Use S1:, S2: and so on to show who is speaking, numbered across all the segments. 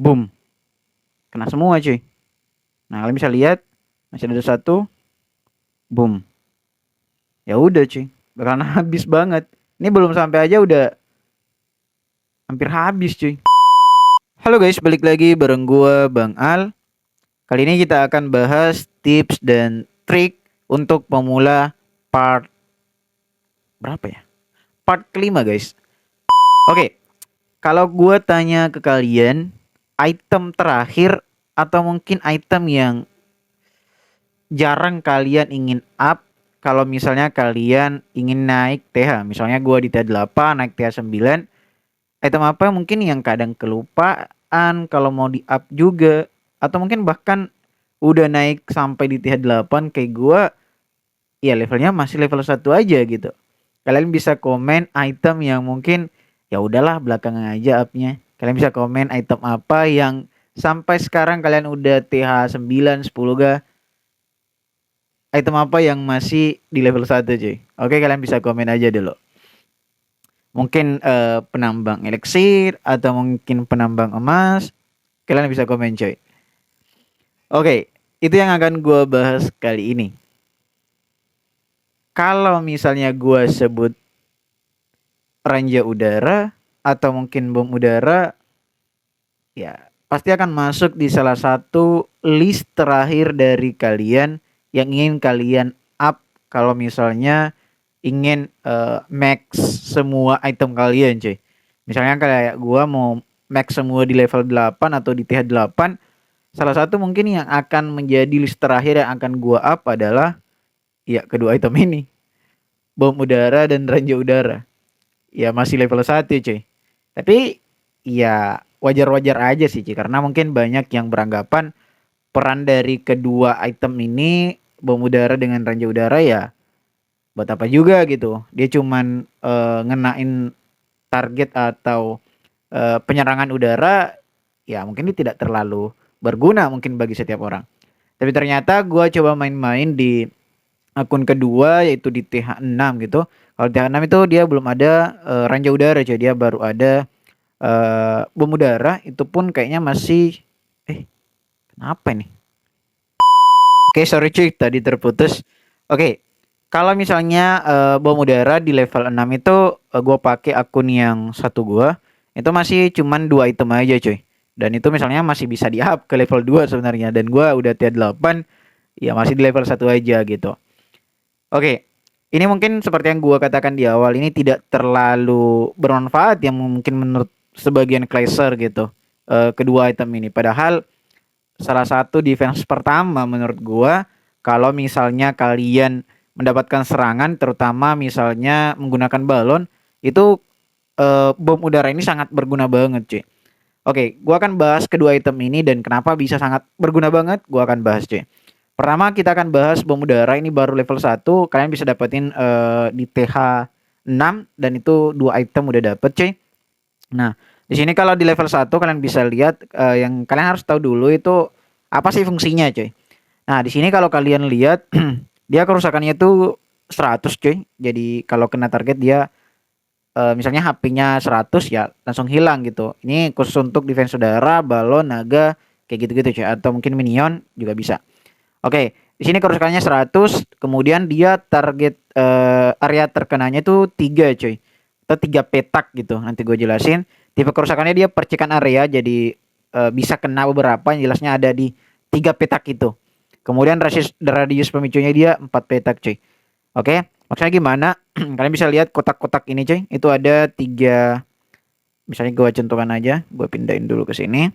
S1: Boom, kena semua cuy. Nah kalian bisa lihat masih ada satu. Boom, ya udah cuy, bakalan habis banget. Ini belum sampai aja udah hampir habis cuy. Halo guys, balik lagi bareng gua Bang Al. Kali ini kita akan bahas tips dan trik untuk pemula part berapa ya? Part kelima guys. Oke, kalau gua tanya ke kalian, item terakhir atau mungkin item yang jarang kalian ingin up kalau misalnya kalian ingin naik TH. Misalnya gua di TH 8 naik TH 9, item apa mungkin yang kadang kelupaan kalau mau di up juga, atau mungkin bahkan udah naik sampai di TH 8 kayak gua, ya levelnya masih level 1 aja gitu. Kalian bisa komen item yang mungkin ya udahlah belakangan aja upnya. Kalian bisa komen item apa yang sampai sekarang kalian udah TH 9 10 ga, item apa yang masih di level 1 cuy. Oke, kalian bisa komen aja dulu. Mungkin penambang elixir atau mungkin penambang emas. Kalian bisa komen coy. Oke, itu yang akan gue bahas kali ini. Kalau misalnya gue sebut ranja udara atau mungkin bom udara, ya pasti akan masuk di salah satu list terakhir dari kalian yang ingin kalian up kalau misalnya ingin max semua item kalian cuy. Misalnya kayak gua mau max semua di level 8 atau di TH 8, salah satu mungkin yang akan menjadi list terakhir yang akan gua up adalah ya kedua item ini. Bom udara dan raja udara. Ya masih level 1 cuy. Tapi ya wajar-wajar aja sih cuy, karena mungkin banyak yang beranggapan peran dari kedua item ini, bom udara dengan raja udara, ya buat apa juga gitu. Dia cuman ngenain target atau penyerangan udara, ya mungkin ini tidak terlalu berguna mungkin bagi setiap orang. Tapi ternyata gue coba main-main di akun kedua yaitu di TH 6 gitu. Kalau TH 6 itu dia belum ada ranja udara cuy, dia baru ada bom udara, itu pun kayaknya masih kenapa nih? Oke, sorry cuy, tadi terputus. Oke, kalau misalnya bom udara di level 6 itu gue pakai akun yang satu gua, itu masih cuman 2 item aja cuy. Dan itu misalnya masih bisa di up ke level 2 sebenarnya, dan gua udah tier 8, ya masih di level 1 aja gitu. Oke. Ini mungkin seperti yang gua katakan di awal, ini tidak terlalu bermanfaat yang mungkin menurut sebagian clasher gitu. Kedua item ini padahal salah satu defense pertama menurut gua kalau misalnya kalian mendapatkan serangan, terutama misalnya menggunakan balon, itu bom udara ini sangat berguna banget cuy. Oke, gua akan bahas kedua item ini dan kenapa bisa sangat berguna banget, gua akan bahas cuy. Pertama kita akan bahas bom udara ini baru level 1, kalian bisa dapetin di TH 6 dan itu 2 item udah dapet cuy. Nah, di sini kalau di level 1 kalian bisa lihat yang kalian harus tahu dulu itu apa sih fungsinya, cuy. Nah, di sini kalau kalian lihat dia kerusakannya itu 100, cuy. Jadi kalau kena target dia misalnya HP-nya 100 ya langsung hilang gitu. Ini khusus untuk defense udara, balon, naga, kayak gitu-gitu, cuy. Atau mungkin minion juga bisa. Oke, di sini kerusakannya 100, kemudian dia target area terkenanya itu 3 cuy. Atau 3 petak gitu. Nanti gue jelasin. Tipe kerusakannya dia percikan area, jadi bisa kena beberapa, yang jelasnya ada di 3 petak itu. Kemudian radius pemicunya dia 4 petak cuy. Oke, maksudnya gimana? Kalian bisa lihat kotak-kotak ini cuy. Itu ada 3, misalnya gue contohkan aja, gue pindahin dulu ke sini.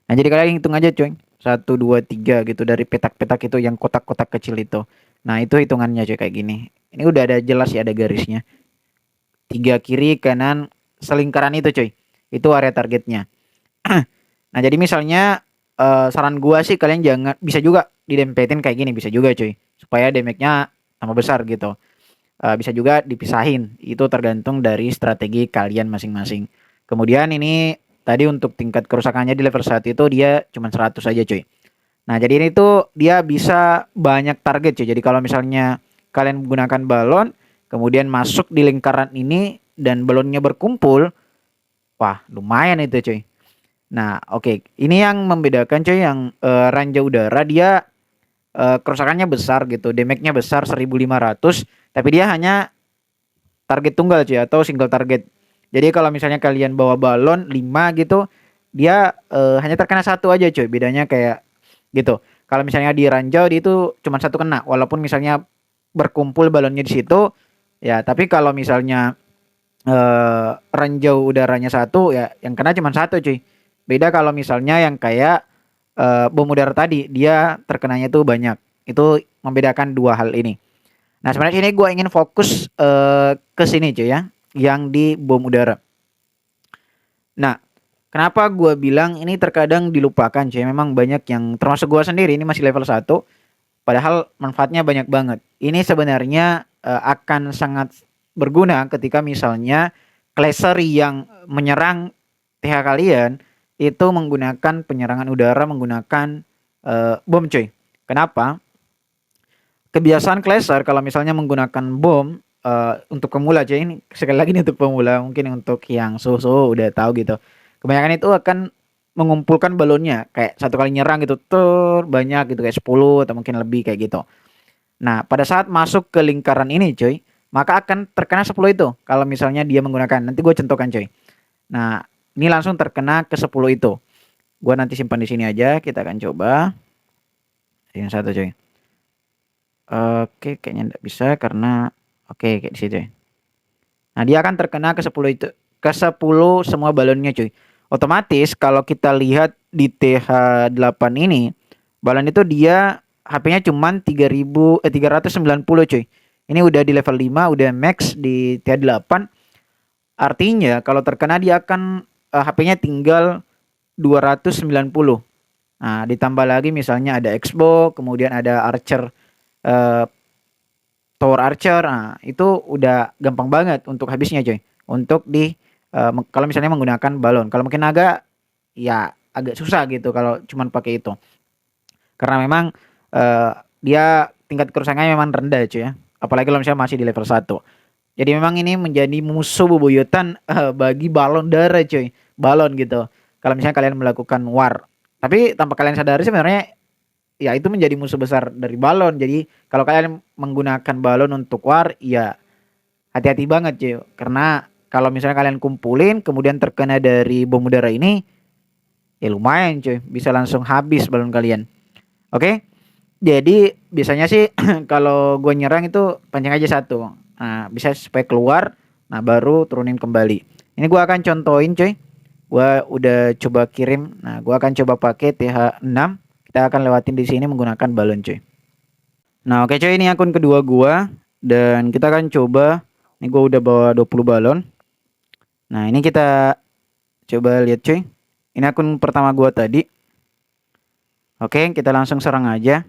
S1: Nah, jadi kalian hitung aja cuy. 1 2 3 gitu dari petak-petak itu yang kotak-kotak kecil itu. Nah, itu hitungannya cuy kayak gini. Ini udah ada jelas ya, ada garisnya. 3 kiri kanan selingkaran itu cuy. Itu area targetnya. Nah, jadi misalnya saran gua sih kalian jangan, bisa juga didempetin kayak gini, bisa juga cuy. Supaya damage-nya tambah besar gitu. Bisa juga dipisahin. Itu tergantung dari strategi kalian masing-masing. Kemudian ini tadi untuk tingkat kerusakannya di level 1 itu dia cuma 100 aja cuy. Nah, jadi ini tuh dia bisa banyak target cuy. Jadi kalau misalnya kalian menggunakan balon, kemudian masuk di lingkaran ini dan balonnya berkumpul, wah lumayan itu cuy. Nah, oke. Ini yang membedakan coy, yang Ranja Udara dia kerusakannya besar gitu, damage-nya besar 1.500, tapi dia hanya target tunggal cuy atau single target. Jadi kalau misalnya kalian bawa balon 5 gitu, dia hanya terkena satu aja cuy. Bedanya kayak gitu. Kalau misalnya di ranjau dia itu cuma satu kena, walaupun misalnya berkumpul balonnya di situ, ya tapi kalau misalnya ranjau udaranya satu, ya yang kena cuma satu cuy. Beda kalau misalnya yang kayak bom udara tadi, dia terkenanya tuh banyak. Itu membedakan dua hal ini. Nah, sebenarnya ini gue ingin fokus ke sini cuy ya, yang di bom udara. Nah, kenapa gue bilang ini terkadang dilupakan cuy? Memang banyak yang termasuk gue sendiri ini masih level satu, padahal manfaatnya banyak banget. Ini sebenarnya akan sangat berguna ketika misalnya Glacier yang menyerang TH kalian itu menggunakan penyerangan udara menggunakan bom cuy. Kenapa? Kebiasaan Glacier kalau misalnya menggunakan bom untuk pemula cuy, ini sekali lagi nih untuk pemula, mungkin untuk yang suhu udah tahu gitu. Kebanyakan itu akan mengumpulkan balonnya kayak satu kali nyerang gitu tuh banyak gitu kayak 10 atau mungkin lebih kayak gitu. Nah, pada saat masuk ke lingkaran ini cuy, maka akan terkena 10 itu kalau misalnya dia menggunakan. Nanti gue contohkan cuy. Nah, ini langsung terkena ke 10 itu. Gue nanti simpan di sini aja, kita akan coba. Yang satu cuy. Oke, kayaknya enggak bisa karena oke kayak di situ ya. Nah, dia akan terkena ke 10 itu, ke 10 semua balonnya cuy. Otomatis kalau kita lihat di TH8 ini, balon itu dia HP-nya cuman 390 cuy. Ini udah di level 5, udah max di TH8. Artinya kalau terkena dia akan HP-nya tinggal 290. Nah, ditambah lagi misalnya ada Xbox, kemudian ada Archer, eh, Tower Archer. Nah, itu udah gampang banget untuk habisnya coy. Untuk di kalau misalnya menggunakan balon. Kalau mungkin agak ya agak susah gitu kalau cuman pakai itu. Karena memang eh, dia tingkat kerusakannya memang rendah cuy ya. Apalagi kalau misalnya masih di level satu. Jadi memang ini menjadi musuh bebuyutan bagi balon darah cuy. Balon gitu. Kalau misalnya kalian melakukan war. Tapi tanpa kalian sadari sebenarnya ya itu menjadi musuh besar dari balon. Jadi kalau kalian menggunakan balon untuk war, ya hati-hati banget cuy. Karena kalau misalnya kalian kumpulin kemudian terkena dari bom udara ini, ya lumayan cuy, bisa langsung habis balon kalian. Oke. Jadi biasanya sih kalau gue nyerang itu pancing aja satu. Nah, bisa supaya keluar, nah baru turunin kembali. Ini gue akan contohin cuy. Gue udah coba kirim. Nah, gue akan coba pakai TH6. Kita akan lewatin di sini menggunakan balon cuy. Nah, oke cuy, ini akun kedua gua dan kita akan coba. Ini gua udah bawa 20 balon. Nah, ini kita coba lihat cuy. Ini akun pertama gua tadi. Oke, kita langsung serang aja.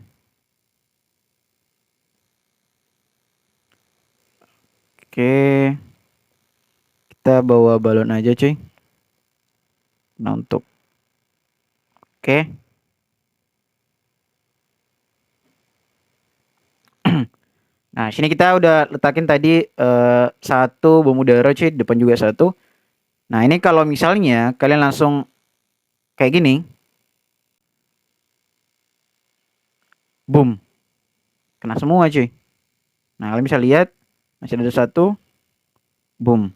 S1: Oke. Kita bawa balon aja cuy. Nah, untuk oke. Nah, sini kita udah letakin tadi satu bom udara cuy, depan juga satu. Nah, ini kalau misalnya kalian langsung kayak gini, boom, kena semua cuy. Nah, kalian bisa lihat masih ada satu, boom.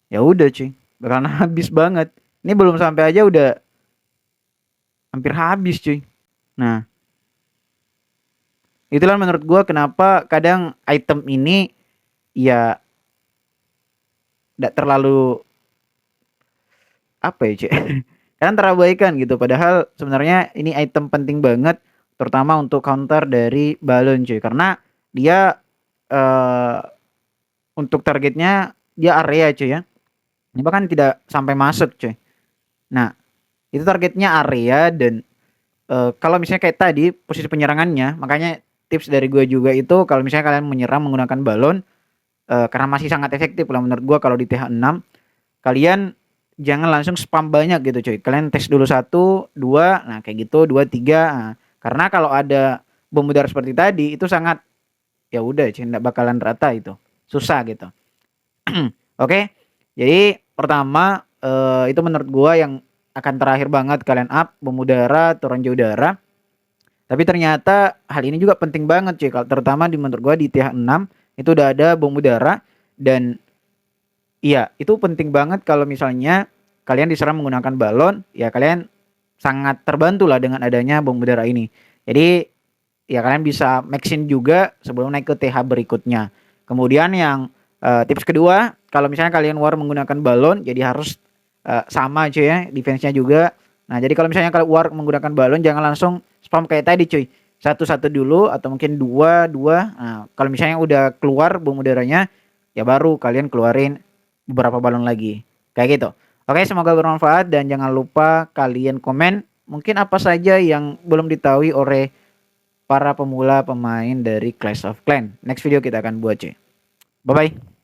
S1: Ya udah cuy, bakalan habis banget. Ini belum sampai aja udah hampir habis cuy. Nah, itulah menurut gua kenapa kadang item ini ya tidak terlalu apa ya cuy. Kan terabaikan gitu. Padahal sebenarnya ini item penting banget, terutama untuk counter dari balon cuy. Karena dia eh, untuk targetnya dia area cuy ya. Ini bahkan tidak sampai masuk cuy. Nah, itu targetnya area dan kalau misalnya kayak tadi posisi penyerangannya, makanya tips dari gue juga itu kalau misalnya kalian menyerang menggunakan balon, karena masih sangat efektif lah menurut gue kalau di TH6, kalian jangan langsung spam banyak gitu cuy. Kalian tes dulu satu, dua, nah kayak gitu, dua, tiga. Nah, karena kalau ada bom udara seperti tadi itu sangat ya udah cuy, nggak bakalan rata itu, susah gitu. Oke, jadi pertama itu menurut gue yang akan terakhir banget kalian up bom udara atau ranger udara. Tapi ternyata hal ini juga penting banget cuy, terutama di menurut gua di TH6 itu udah ada bom udara. Dan iya, itu penting banget kalau misalnya kalian diserang menggunakan balon, ya kalian sangat terbantu lah dengan adanya bom udara ini. Jadi ya kalian bisa maxin juga sebelum naik ke TH berikutnya. Kemudian yang tips kedua, kalau misalnya kalian war menggunakan balon, jadi harus sama cuy ya, defense-nya juga. Nah, jadi kalau misalnya kalian war menggunakan balon, jangan langsung spam kayak tadi cuy. Satu-satu dulu atau mungkin dua, dua. Nah, kalau misalnya udah keluar bom udaranya, ya baru kalian keluarin beberapa balon lagi. Kayak gitu. Oke, semoga bermanfaat dan jangan lupa kalian komen mungkin apa saja yang belum diketahui oleh para pemula pemain dari Clash of Clans. Next video kita akan buat cuy. Bye bye.